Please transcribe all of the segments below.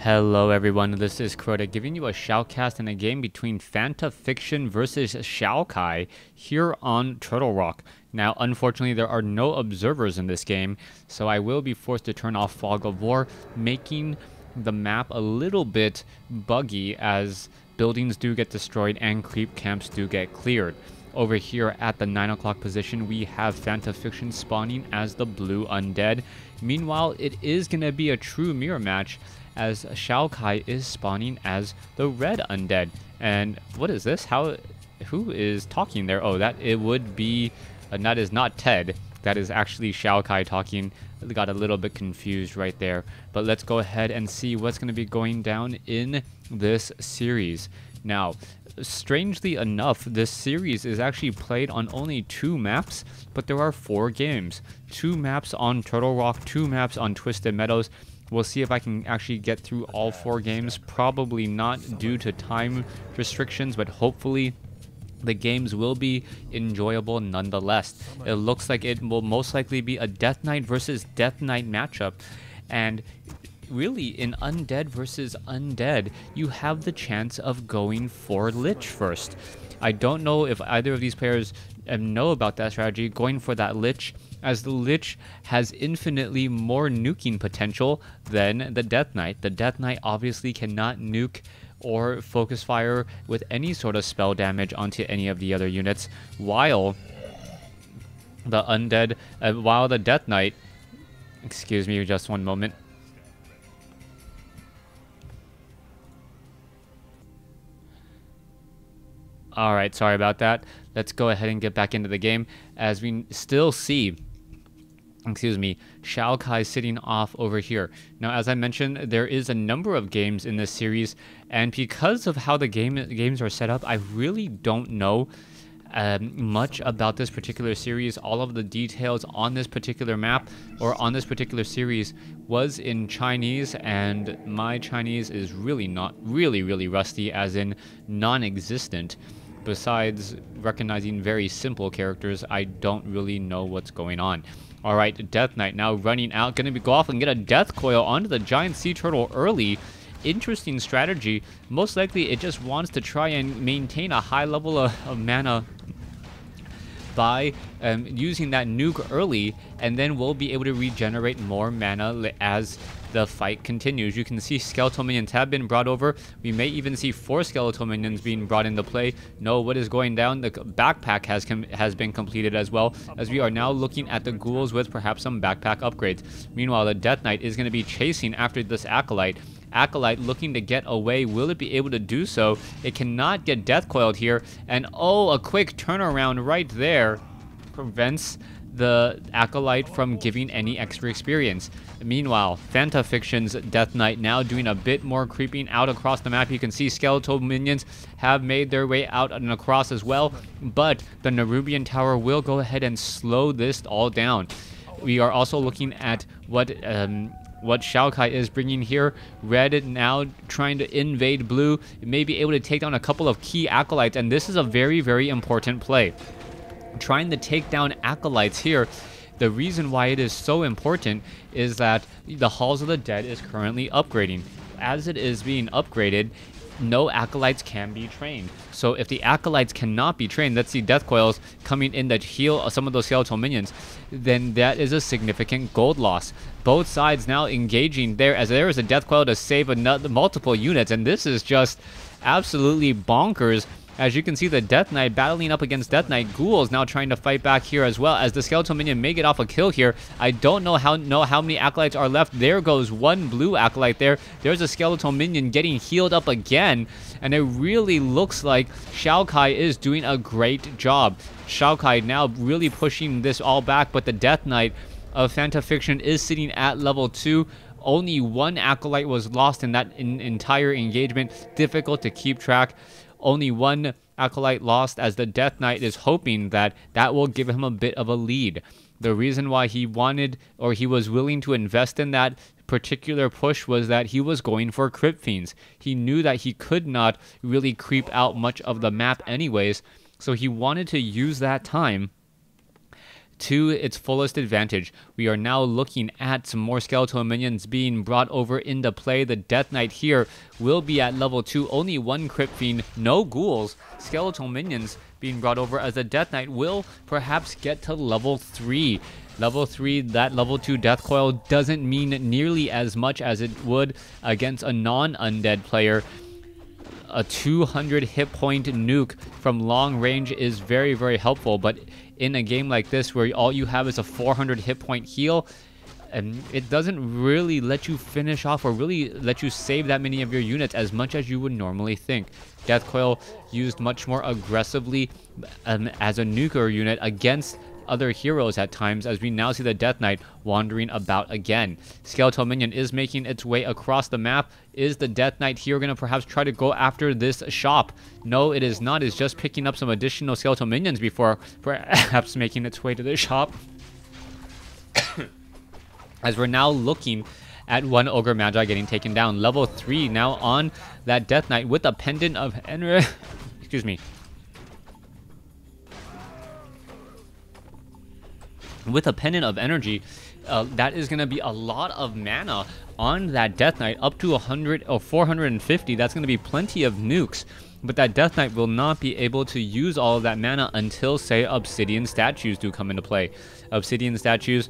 Hello everyone, this is Crota giving you a shoutcast in a game between Fantafiction versus XioKai here on Turtle Rock. Now, unfortunately, there are no observers in this game, so I will be forced to turn off Fog of War, making the map a little bit buggy as buildings do get destroyed and creep camps do get cleared. Over here at the 9 o'clock position, we have Fantafiction spawning as the blue Undead. Meanwhile, it is going to be a true mirror match as XioKai is spawning as the red Undead. And what is this? Who is talking there? Oh, that it would be, and that is not Ted. That is actually XioKai talking. Got a little bit confused right there. But let's go ahead and see what's going to be going down in this series. Now, strangely enough, this series is actually played on only 2 maps, but there are 4 games. 2 maps on Turtle Rock, 2 maps on Twisted Meadows. We'll see if I can actually get through all 4 games. Probably not due to time restrictions, but hopefully the games will be enjoyable nonetheless. It looks like it will most likely be a Death Knight versus Death Knight matchup. And really, in Undead versus Undead, you have the chance of going for Lich first. I don't know if either of these players know about that strategy, going for that Lich, as the Lich has infinitely more nuking potential than the Death Knight. The Death Knight obviously cannot nuke or focus fire with any sort of spell damage onto any of the other units, while the Undead, while the Death Knight, excuse me just one moment. Alright, sorry about that. Let's go ahead and get back into the game as we still see, XioKai sitting off over here. Now, as I mentioned, there is a number of games in this series, and because of how the games are set up, I really don't know much about this particular series. All of the details on this particular map or on this particular series was in Chinese, and my Chinese is really really rusty, as in non-existent. Besides recognizing very simple characters, I don't really know what's going on. Alright, Death Knight now running out, gonna go off and get a Death Coil onto the giant sea turtle early. Interesting strategy. Most likely it just wants to try and maintain a high level of mana by using that nuke early, and then we'll be able to regenerate more mana as the fight continues. You can see skeletal minions have been brought over. We may even see 4 skeletal minions being brought into play. No, what is going down? The backpack has been completed as well, as we are now looking at the ghouls with perhaps some backpack upgrades. Meanwhile, the Death Knight is going to be chasing after this Acolyte. Acolyte looking to get away. Will it be able to do so? It cannot get death coiled here, and oh, a quick turnaround right there prevents the Acolyte from giving any extra experience. Meanwhile, Fantafiction's Death Knight now doing a bit more creeping out across the map. You can see skeletal minions have made their way out and across as well, but the Nerubian Tower will go ahead and slow this all down. We are also looking at what XioKai is bringing here. Red now trying to invade blue. It may be able to take down a couple of key Acolytes, and this is a very important play. Trying to take down Acolytes here. The reason why it is so important is that the Halls of the Dead is currently upgrading. As it is being upgraded, no Acolytes can be trained. So if the Acolytes cannot be trained, let's see Death Coils coming in that heal some of those skeletal minions, then that is a significant gold loss. Both sides now engaging there, as there is a Death Coil to save multiple units, and this is just absolutely bonkers. As you can see, the Death Knight battling up against Death Knight. Ghouls now trying to fight back here as well, as the skeletal minion may get off a kill here. I don't know how many Acolytes are left. There goes one blue Acolyte there. There's a skeletal minion getting healed up again, and it really looks like XioKai is doing a great job. XioKai now really pushing this all back, but the Death Knight of Fantafiction is sitting at level 2. Only 1 Acolyte was lost in that entire engagement. Difficult to keep track. Only 1 Acolyte lost, as the Death Knight is hoping that that will give him a bit of a lead. The reason why he wanted, or he was willing to invest in that particular push, was that he was going for Crypt Fiends. He knew that he could not really creep out much of the map anyways, so he wanted to use that time to its fullest advantage. We are now looking at some more skeletal minions being brought over into play. The Death Knight here will be at level 2. Only one Crypt Fiend, no ghouls. Skeletal minions being brought over as the Death Knight will perhaps get to level 3. Level 3, that level 2 Death Coil doesn't mean nearly as much as it would against a non-undead player. A 200 hit point nuke from long range is very, very helpful, but in a game like this where all you have is a 400 hit point heal, and it doesn't really let you finish off or really let you save that many of your units as much as you would normally think. Death Coil used much more aggressively as a nuker unit against other heroes at times, as we now see the Death Knight wandering about again. Skeletal Minion is making its way across the map. Is the Death Knight here going to perhaps try to go after this shop? No, it is not. It's just picking up some additional Skeletal Minions before perhaps making its way to the shop. As we're now looking at one Ogre Magi getting taken down. Level 3 now on that Death Knight with a Pendant of Energy. Excuse me. With a Pendant of Energy, that is going to be a lot of mana on that Death Knight, up to 100 or 450. That's going to be plenty of nukes, but that Death Knight will not be able to use all of that mana until, say, Obsidian statues do come into play. Obsidian statues,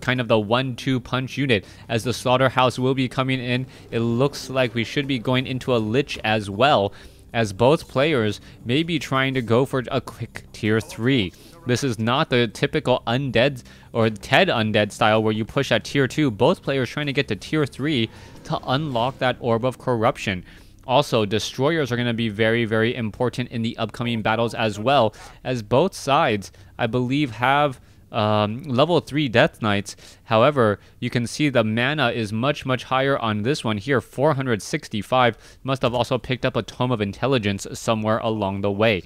kind of the 1-2 punch unit. As the Slaughterhouse will be coming in, it looks like we should be going into a Lich as well, as both players may be trying to go for a quick tier 3. This is not the typical Undead or TED Undead style where you push at tier 2. Both players trying to get to tier 3 to unlock that Orb of Corruption. Also, destroyers are going to be very, very important in the upcoming battles as well, as both sides, I believe, have level 3 Death Knights. However, you can see the mana is much, much higher on this one here, 465. Must have also picked up a Tome of Intelligence somewhere along the way.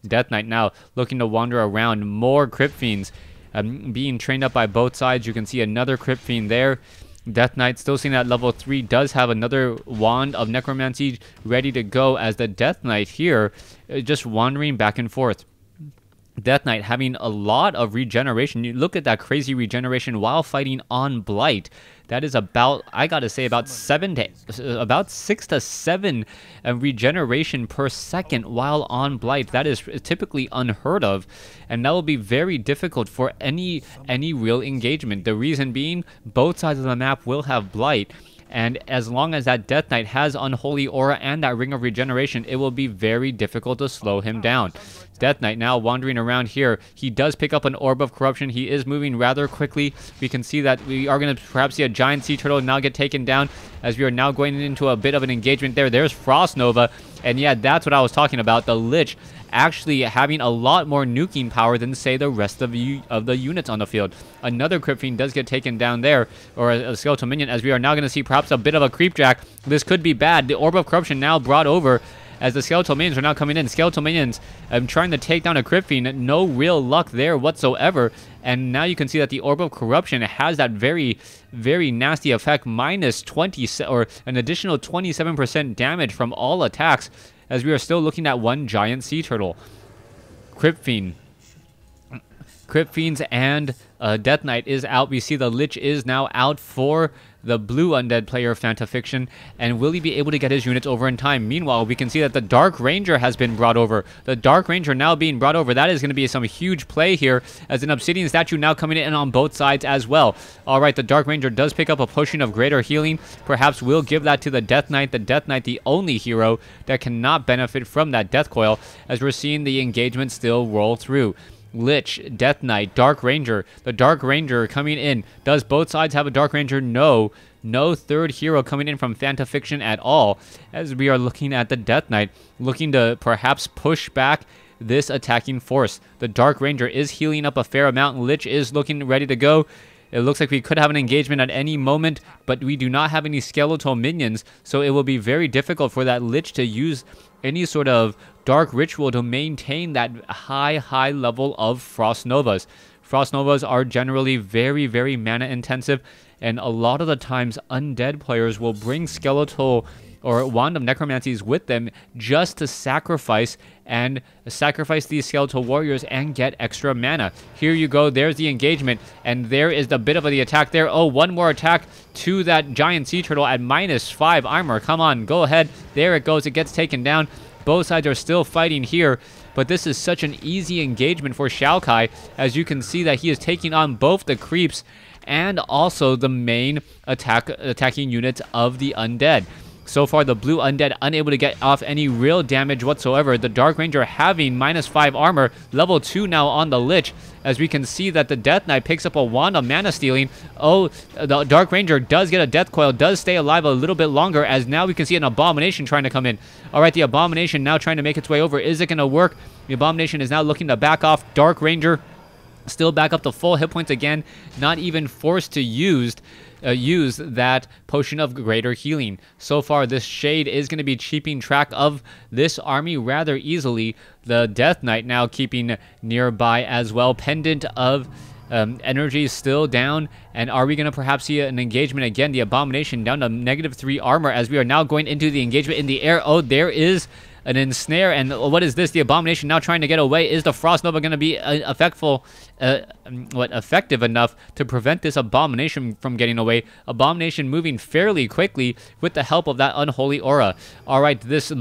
Death Knight now looking to wander around. More Crypt Fiends being trained up by both sides. You can see another Crypt Fiend there. Death Knight still seeing at level 3 does have another Wand of Necromancy ready to go, as the Death Knight here just wandering back and forth. Death Knight having a lot of regeneration. You look at that crazy regeneration while fighting on Blight. That is about, I gotta say, about 6 to 7 regeneration per second while on Blight. That is typically unheard of, and that will be very difficult for any real engagement. The reason being, both sides of the map will have Blight, and as long as that Death Knight has Unholy Aura and that Ring of Regeneration, it will be very difficult to slow him down. Death Knight now wandering around here. He does pick up an Orb of Corruption. He is moving rather quickly. We can see that we are going to perhaps see a giant sea turtle now get taken down, as we are now going into a bit of an engagement there. There's Frost Nova, and yeah, that's what I was talking about. The Lich actually having a lot more nuking power than, say, the rest of the units on the field. Another Crypt Fiend does get taken down there, or a Skeletal Minion, as we are now going to see perhaps a bit of a Creepjack. This could be bad. The Orb of Corruption now brought over, as the Skeletal Minions are now coming in. Skeletal Minions trying to take down a Crypt Fiend. No real luck there whatsoever. And now you can see that the Orb of Corruption has that very, very nasty effect. Minus 20, or an additional 27% damage from all attacks, as we are still looking at one giant sea turtle. Crypt Fiends and Death Knight is out. We see the Lich is now out for the blue Undead player, Fantafiction, and will he be able to get his units over in time? Meanwhile, we can see that the Dark Ranger has been brought over. The Dark Ranger now being brought over. That is going to be some huge play here, as an Obsidian statue now coming in on both sides as well. All right, the Dark Ranger does pick up a potion of greater healing. Perhaps we'll give that to the Death Knight. The Death Knight, the only hero that cannot benefit from that Death Coil, as we're seeing the engagement still roll through. Lich, Death Knight, Dark Ranger. The Dark Ranger coming in. Does both sides have a Dark Ranger? No. No third hero coming in from Fantafiction at all, as we are looking at the Death Knight, looking to perhaps push back this attacking force. The Dark Ranger is healing up a fair amount. Lich is looking ready to go. It looks like we could have an engagement at any moment, but we do not have any skeletal minions, so it will be very difficult for that Lich to use any sort of dark ritual to maintain that high level of Frost Novas. Frost Novas are generally very, very mana intensive, and a lot of the times Undead players will bring skeletal or Wand of Necromancies with them just to sacrifice these skeletal warriors and get extra mana. Here you go. There's the engagement, and there is the bit of the attack there. Oh, one more attack to that giant sea turtle at -5 armor. Come on, go ahead. There it goes. It gets taken down. Both sides are still fighting here, but this is such an easy engagement for XioKai, as you can see that he is taking on both the creeps and also the main attacking units of the undead. So far, the blue undead unable to get off any real damage whatsoever. The Dark Ranger having -5 armor, level 2 now on the Lich, as we can see that the Death Knight picks up a Wand of Mana Stealing. Oh, the Dark Ranger does get a Death Coil, does stay alive a little bit longer, as now we can see an Abomination trying to come in. All right, the Abomination now trying to make its way over. Is it going to work? The Abomination is now looking to back off. Dark Ranger still back up to full hit points again, not even forced to use that potion of greater healing. So far, this Shade is going to be keeping track of this army rather easily. The Death Knight now keeping nearby as well. Pendant of energy is still down, and are we going to perhaps see an engagement again? The Abomination down to -3 armor, as we are now going into the engagement in the air. Oh, there is an ensnare, and what is this? The Abomination now trying to get away. Is the Frost Nova going to be effective enough to prevent this Abomination from getting away? Abomination moving fairly quickly with the help of that Unholy Aura. All right, this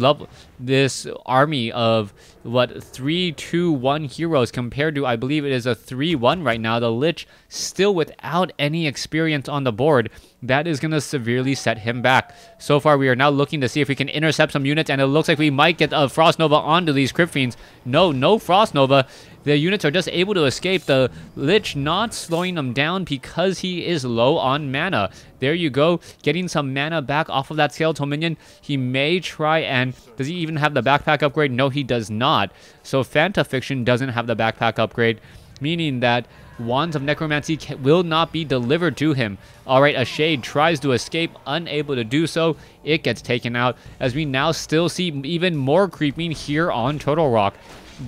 army of 3-2-1 heroes compared to, I believe it is a 3-1 right now. The Lich still without any experience on the board. That is going to severely set him back. So far, we are now looking to see if we can intercept some units, and it looks like we might get a Frost Nova onto these Crypt Fiends. No Frost Nova. The units are just able to escape. The Lich not slowing them down because he is low on mana. There you go, getting some mana back off of that Skeletal Minion. He may try and... Does he even have the backpack upgrade? No, he does not. So Fantafiction doesn't have the backpack upgrade, meaning that Wands of Necromancy will not be delivered to him. Alright, a Shade tries to escape, unable to do so. It gets taken out, as we now still see even more creeping here on Turtle Rock.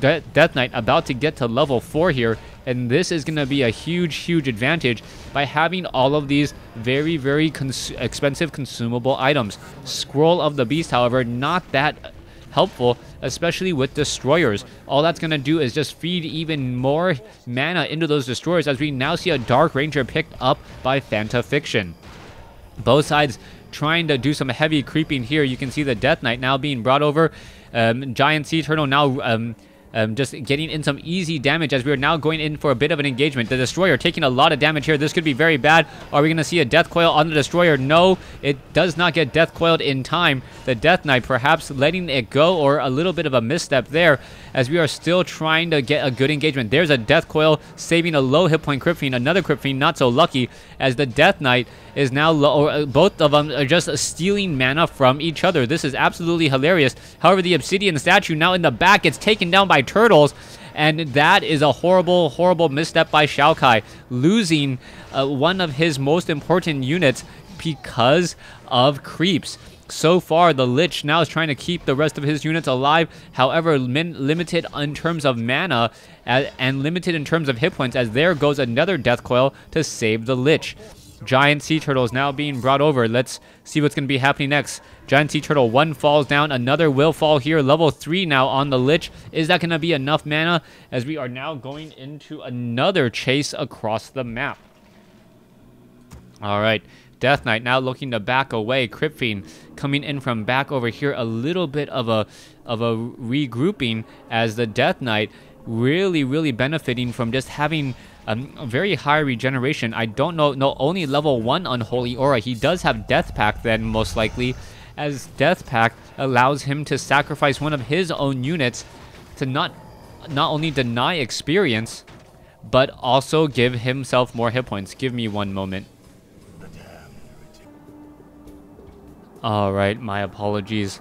Death Knight about to get to level 4 here, and this is going to be a huge advantage by having all of these very expensive consumable items. Scroll of the Beast, however, not that helpful, especially with destroyers. All that's going to do is just feed even more mana into those destroyers, as we now see a Dark Ranger picked up by Fantafiction. Both sides trying to do some heavy creeping here. You can see the Death Knight now being brought over. Giant Sea Turtle now just getting in some easy damage, as we are now going in for a bit of an engagement. The Destroyer taking a lot of damage here. This could be very bad. Are we going to see a Death Coil on the Destroyer? No, it does not get Death Coiled in time. The Death Knight perhaps letting it go, or a little bit of a misstep there, as we are still trying to get a good engagement. There's a Death Coil saving a low hit point Crypt Fiend. Another Crypt Fiend not so lucky, as the Death Knight is now low, or both of them are just stealing mana from each other. This is absolutely hilarious. However, the Obsidian statue now in the back gets taken down by turtles, and that is a horrible misstep by XioKai, losing one of his most important units because of creeps. So far, the Lich now is trying to keep the rest of his units alive, however, limited in terms of mana and limited in terms of hit points, as there goes another Death Coil to save the Lich. Giant Sea Turtle is now being brought over. Let's see what's going to be happening next. Giant Sea Turtle, one falls down. Another will fall here. Level 3 now on the Lich. Is that going to be enough mana, as we are now going into another chase across the map? All right. Death Knight now looking to back away. Crypt Fiend coming in from back over here. A little bit of a regrouping, as the Death Knight really benefiting from just having a very high regeneration. I don't know, no, only level 1 Unholy Aura. He does have Death Pact then, most likely, as Death Pact allows him to sacrifice one of his own units to not only deny experience, but also give himself more hit points. Give me one moment. Alright, my apologies.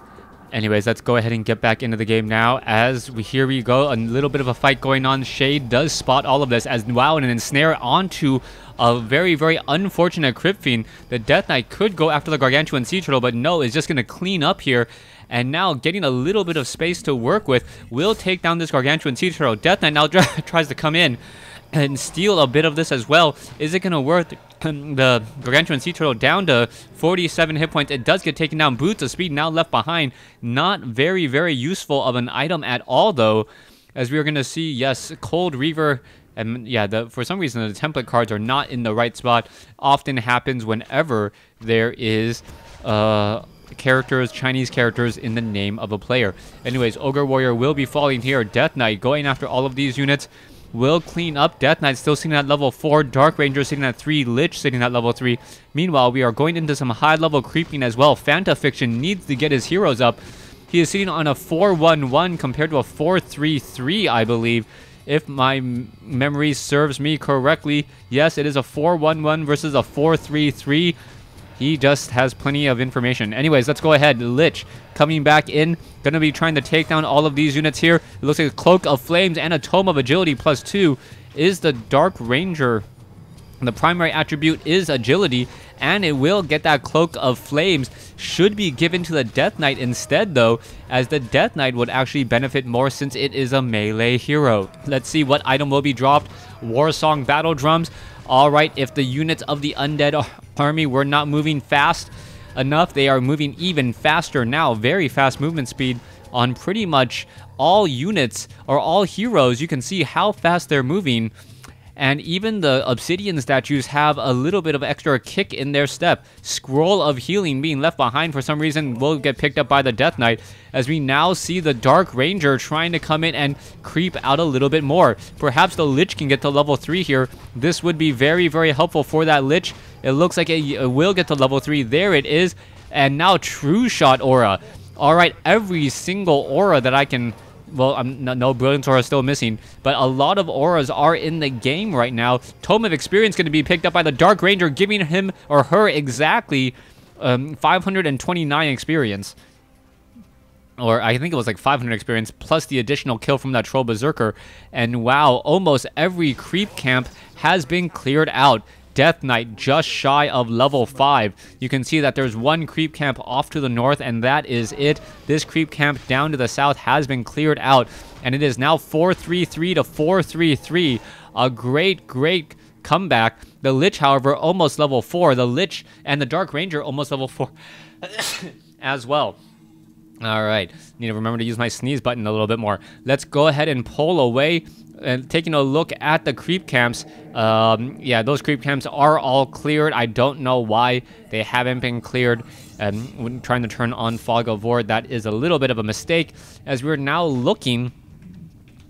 Anyways, let's go ahead and get back into the game now, as here we go, a little bit of a fight going on. Shade does spot all of this, as wow, and an ensnare onto a very unfortunate Crypt Fiend. The Death Knight could go after the Gargantuan Sea Turtle, but no, is just going to clean up here, and now getting a little bit of space to work with, will take down this Gargantuan Sea Turtle. Death Knight now tries to come in, and steal a bit of this as well. Is it going to work? The Gargantuan Sea Turtle down to 47 hit points. It does get taken down. Boots of Speed now left behind. Not very, very useful of an item at all, though. As we are going to see, yes, Cold Reaver. And yeah, for some reason, the template cards are not in the right spot. Often happens whenever there is Chinese characters in the name of a player. Anyways, Ogre Warrior will be falling here. Death Knight going after all of these units. Will clean up. Death Knight still sitting at level 4. Dark Ranger sitting at 3. Lich sitting at level 3. Meanwhile, we are going into some high-level creeping as well. Fantafiction needs to get his heroes up. He is sitting on a 4-1-1 compared to a 4-3-3, I believe. If my memory serves me correctly, yes, it is a 4-1-1 versus a 4-3-3. He just has plenty of information. Anyways, let's go ahead. Lich coming back in. Going to be trying to take down all of these units here. It looks like a Cloak of Flames and a Tome of Agility +2 is the Dark Ranger. The primary attribute is Agility, and it will get that Cloak of Flames. Should be given to the Death Knight instead, though, as the Death Knight would actually benefit more since it is a melee hero. Let's see what item will be dropped. Warsong Battle Drums. Alright, if the units of the Undead army were not moving fast enough, they are moving even faster now. Very fast movement speed on pretty much all units or all heroes. You can see how fast they're moving. And even the Obsidian statues have a little bit of extra kick in their step. Scroll of Healing being left behind for some reason will get picked up by the Death Knight, as we now see the Dark Ranger trying to come in and creep out a little bit more. Perhaps the Lich can get to level 3 here. This would be very, very helpful for that Lich. It looks like it will get to level 3. There it is. And now True Shot Aura. Alright, every single aura that I can... Well, no Brilliance Aura still missing, but a lot of auras are in the game right now. Tome of Experience going to be picked up by the Dark Ranger, giving him or her exactly 529 experience. Or I think it was like 500 experience, plus the additional kill from that Troll Berserker. And wow, almost every creep camp has been cleared out. Death Knight just shy of level 5. You can see that there's one creep camp off to the north, and that is it. This creep camp down to the south has been cleared out, and it is now 4-3-3 to 4-3-3. A great, great comeback. The Lich, however, almost level 4. The Lich and the Dark Ranger almost level 4 as well. Alright, need to remember to use my sneeze button a little bit more. Let's go ahead and pull away. And taking a look at the creep camps, yeah, those creep camps are all cleared. I don't know why they haven't been cleared. And when trying to turn on Fog of War, that is a little bit of a mistake, as we're now looking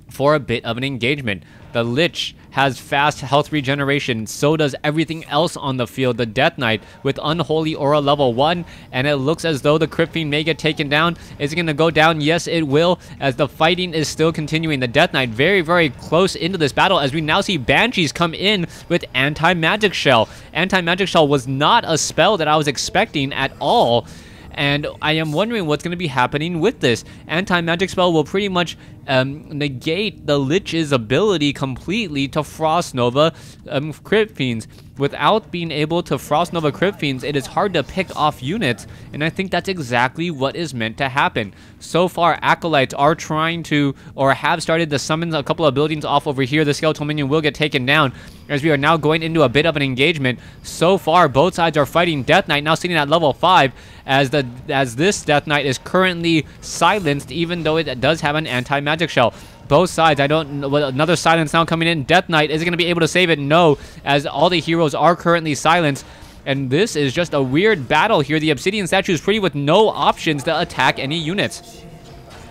for a bit of an engagement. The Lich has fast health regeneration, so does everything else on the field. The Death Knight with Unholy Aura level 1, and it looks as though the Crypt Fiend may get taken down. Is it going to go down? Yes, it will, as the fighting is still continuing. The Death Knight very, very close into this battle, as we now see Banshees come in with Anti-Magic Shell. Anti-Magic Shell was not a spell that I was expecting at all, and I am wondering what's going to be happening with this. Anti-Magic Spell will pretty much negate the Lich's ability completely to Frost Nova Crypt Fiends. Without being able to Frost Nova Crypt Fiends, it is hard to pick off units, and I think that's exactly what is meant to happen. So far, Acolytes are trying to, or have started to summon a couple of buildings off over here. The Skeletal Minion will get taken down, as we are now going into a bit of an engagement. So far, both sides are fighting. Death Knight now sitting at level 5, as this Death Knight is currently silenced, even though it does have an Anti-Magic Shell. Both sides, I don't know. Another silence now coming in. Death Knight, is it going to be able to save it? No, as all the heroes are currently silenced. And this is just a weird battle here. The Obsidian statue is free with no options to attack any units.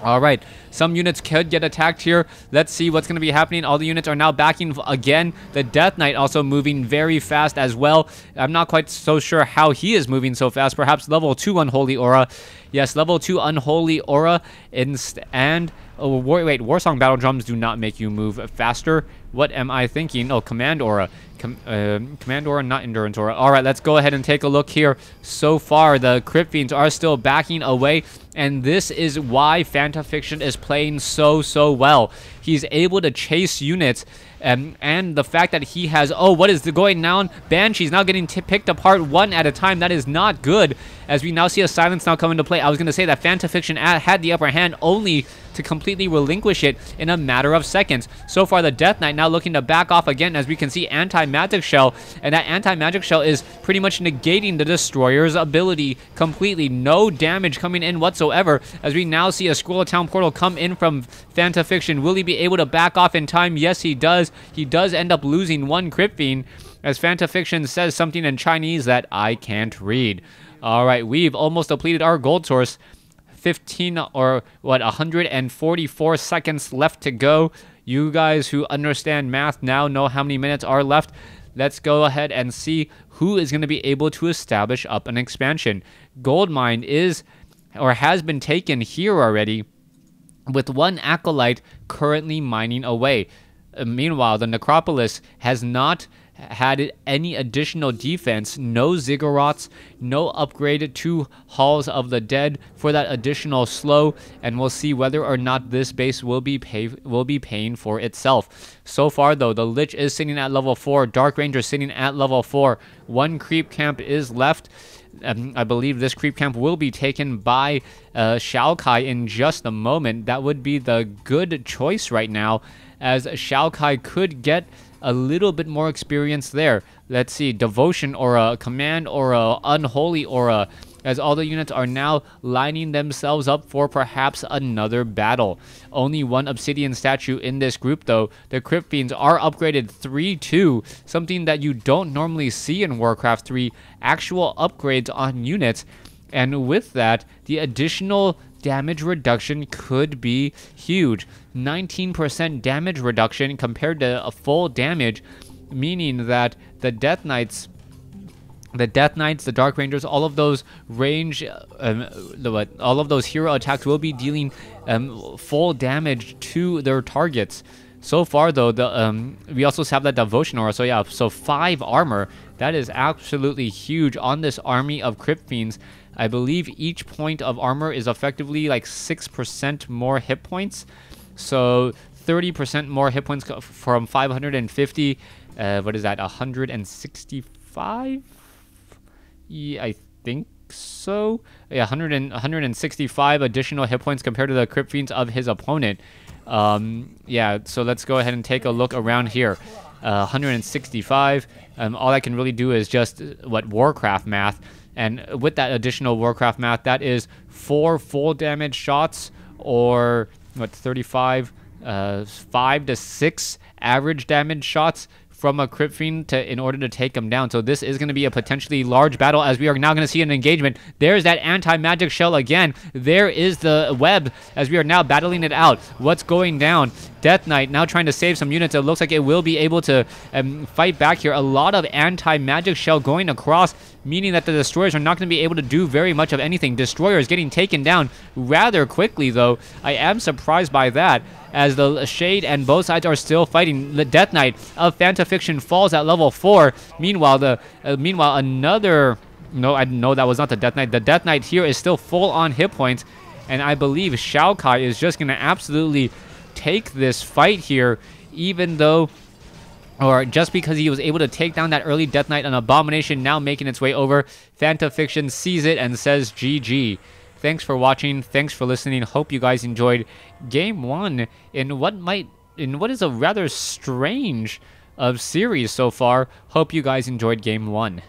Alright, some units could get attacked here. Let's see what's going to be happening. All the units are now backing again. The Death Knight also moving very fast as well. I'm not quite so sure how he is moving so fast. Perhaps level 2 Unholy Aura. Yes, level 2 Unholy Aura. And... oh, wait, Warsong Battle Drums do not make you move faster. What am I thinking? Oh, Command Aura. Command Aura, not Endurance Aura. Alright, let's go ahead and take a look here. So far, the Crypt Fiends are still backing away, and this is why Fantafiction is playing so well. He's able to chase units, and the fact that he has... oh, what is going down? Banshees now getting picked apart one at a time. That is not good, as we now see a silence now come into play. I was going to say that Fantafiction had the upper hand only to completely relinquish it in a matter of seconds. So far, the Death Knight now looking to back off again, as we can see Anti-Magic Shell, and that Anti-Magic Shell is pretty much negating the Destroyer's ability completely. No damage coming in whatsoever, as we now see a Scroll of Town portal come in from Fantafiction. Will he be able to back off in time? Yes, he does. He does end up losing one Crypt Fiend, as Fantafiction says something in Chinese that I can't read. All right, we've almost depleted our gold source. 144 seconds left to go. You guys who understand math now know how many minutes are left. Let's go ahead and see who is going to be able to establish up an expansion. Gold mine is, or has been taken here already, with one acolyte currently mining away. Meanwhile, the necropolis has not had any additional defense, no ziggurats, no upgrade to Halls of the Dead for that additional slow, and we'll see whether or not this base will be paying for itself. So far though, the Lich is sitting at level 4, Dark Ranger sitting at level 4, one creep camp is left. I believe this creep camp will be taken by XioKai in just a moment. That would be the good choice right now, as XioKai could get a little bit more experience there. Let's see, Devotion Aura, Command Aura, Unholy Aura, as all the units are now lining themselves up for perhaps another battle. Only one Obsidian statue in this group though. The Crypt Fiends are upgraded 3-2, something that you don't normally see in Warcraft 3, actual upgrades on units. And with that, the additional damage reduction could be huge. 19% damage reduction compared to a full damage, meaning that the Death Knights, the Dark Rangers, all of those range, all of those hero attacks will be dealing full damage to their targets. So far though, we also have that Devotion Aura, so yeah, so 5 armor. That is absolutely huge on this army of Crypt Fiends. I believe each point of armor is effectively like 6% more hit points. So 30% more hit points from 550. What is that? 165? Yeah, I think so. Yeah, 165 additional hit points compared to the Crypt Fiends of his opponent. Yeah, so let's go ahead and take a look around here. 165. All I can really do is just Warcraft math. And with that additional Warcraft math, that is 4 full damage shots, or 35, 5 to 6 average damage shots from a Crypt Fiend in order to take him down. So this is going to be a potentially large battle, as we are now going to see an engagement. There's that anti-magic shell again. There is the web, as we are now battling it out. What's going down? Death Knight now trying to save some units. It looks like it will be able to fight back here. A lot of anti-magic shell going across, meaning that the destroyers are not going to be able to do very much of anything. Destroyers getting taken down rather quickly though. I am surprised by that, as the Shade and both sides are still fighting. The Death Knight of Fantafiction falls at level 4. Meanwhile, another... No, I know that was not the Death Knight. The Death Knight here is still full on hit points, and I believe XioKai is just going to absolutely take this fight here, even though... Or just because he was able to take down that early Death Knight, an Abomination now making its way over. Fantafiction sees it and says GG. Thanks for watching. Thanks for listening. Hope you guys enjoyed Game 1 in what is a rather strange series so far. Hope you guys enjoyed Game 1.